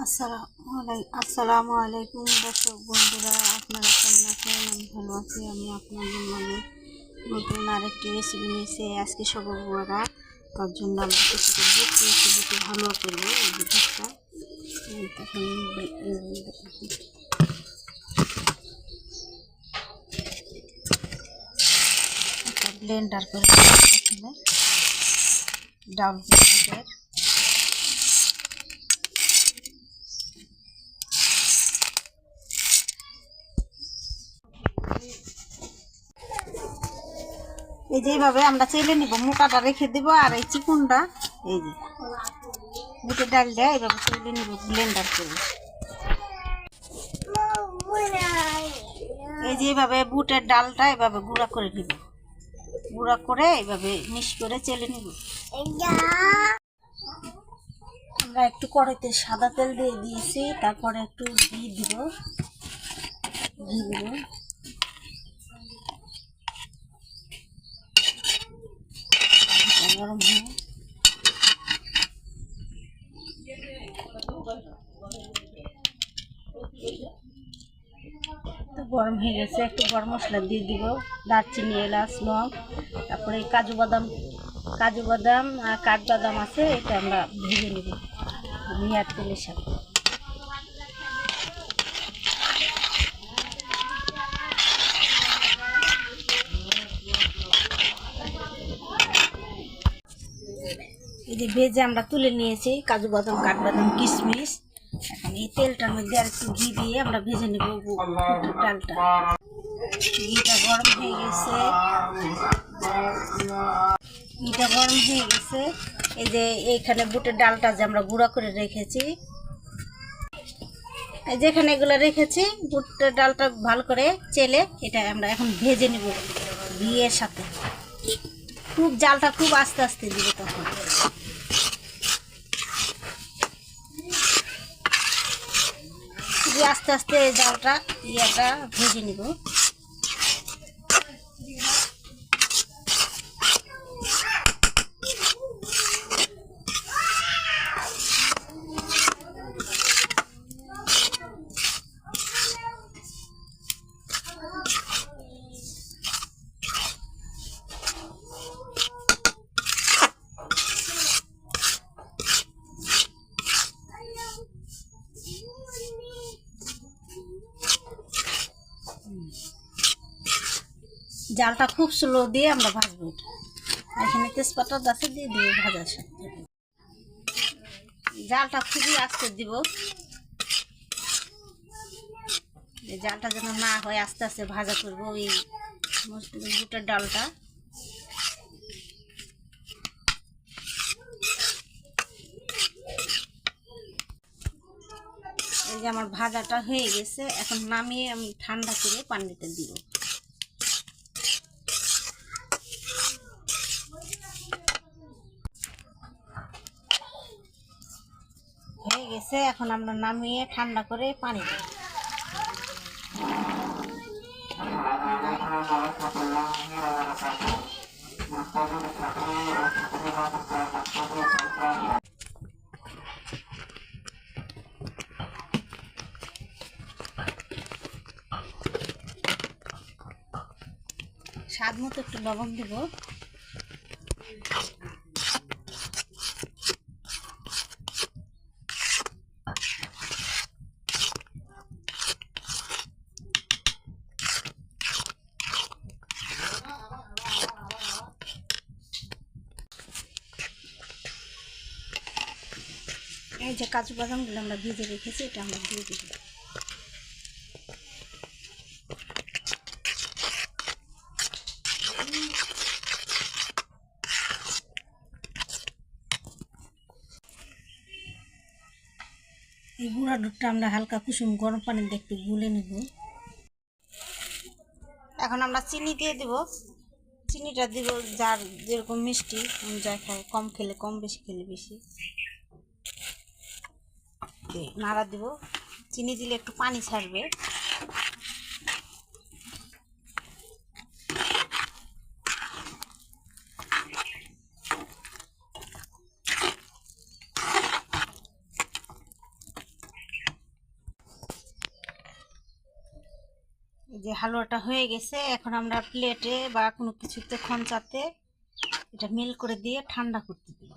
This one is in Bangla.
আসসালামু আলাইকুম দর্শক বন্ধুরা, আপনারা কেমন আছেন? আমি ভালো আছি। আমি আপনাদের মানে নতুন আরেকটি রেসিপি নিয়েছি আজকে সকাল বড়া। তার জন্য আমরা কিছুটা বুট নিয়েছি, বুটে ভালো করবো এই যে বুটটা। তখন ব্লেন্ডার করে ডাউন বুটের এই যে এইভাবে আমরা চেলে নিব, মোটাটা রেখে দিব আর এই চিকুনটা এই যে বুটের ডালটা এইভাবে চেলে নিব ব্লেন্ডার করে। এই যে এইভাবে বুটের ডালটা এভাবে গুঁড়া করে নিব, গুঁড়া করে এইভাবে মিক্স করে চেলে নিব। আমরা একটু কড়াইতে সাদা তেল দিয়ে দিয়েছি, তারপরে একটু ঘি দিব, গরম হয় তো গরম হয়ে গেছে। একটু গরম মশলা দিয়ে দিব, দারচিনি, এলাচ, লং, তারপরে কাজু বাদাম আর কাঠবাদাম আছে, এটা আমরা ভেজে নেব ঘিয়ার তেলের সাথে। এই যে ভেজে আমরা তুলে নিয়েছি কাজু বাদাম, কাঠবাদাম, কিশমিশ। এখন এই তেলটার মধ্যে আর একটু ঘি দিয়ে আমরা ভেজে নেব ডালটা। ঘিটা গরম হয়ে গেছে, এই যে এইখানে বুটের ডালটা যে আমরা গুঁড়া করে রেখেছি, যেখানে এগুলো রেখেছি বুটের ডালটা ভালো করে চেলে এটা আমরা এখন ভেজে নিব ঘিয়ের সাথে। খুব জালটা খুব আস্তে আস্তে দিব, তখন আস্তে আস্তে জালটা ভেজে নিব। জালটা খুব স্লো দিয়ে আমরা ভাজবো। এখানে তেজপাতা গাছে দিয়ে দিব ভাজার সাথে। জালটা খুবই আস্তে দিব, জালটা যেন না হয়, আস্তে আস্তে ভাজা করবো এই বুটের ডালটা। এই যে আমার ভাজাটা হয়ে গেছে, এখন নামিয়ে আমি ঠান্ডা করে পানিতে দিব। হয়ে গেছে, এখন আমরা নামিয়ে ঠান্ডা করে পানি দেব। স্বাদ মতো একটু লবণ দেব। এই যে কাজু বাদামগুলো আমরা ভেজে রেখেছি, এটা আমরা দিয়ে দিব। এই গুঁড়া দুধটা আমরা হালকা কুসুম গরম পানিতে একটু গুলে নেব। এখন আমরা চিনি দিয়ে দেব। চিনিটা দিব যার যেরকম মিষ্টি যা খায়, কম খেলে কম, বেশি খেলে বেশি। নাড়া দিব, চিনি দিলে একটু পানি ছাড়বে। এই যে হালুয়াটা হয়ে গেছে, এখন আমরা প্লেটে বা কোনো কিছুতে খঞ্চাতে এটা মিল করে দিয়ে ঠান্ডা করতে দিব।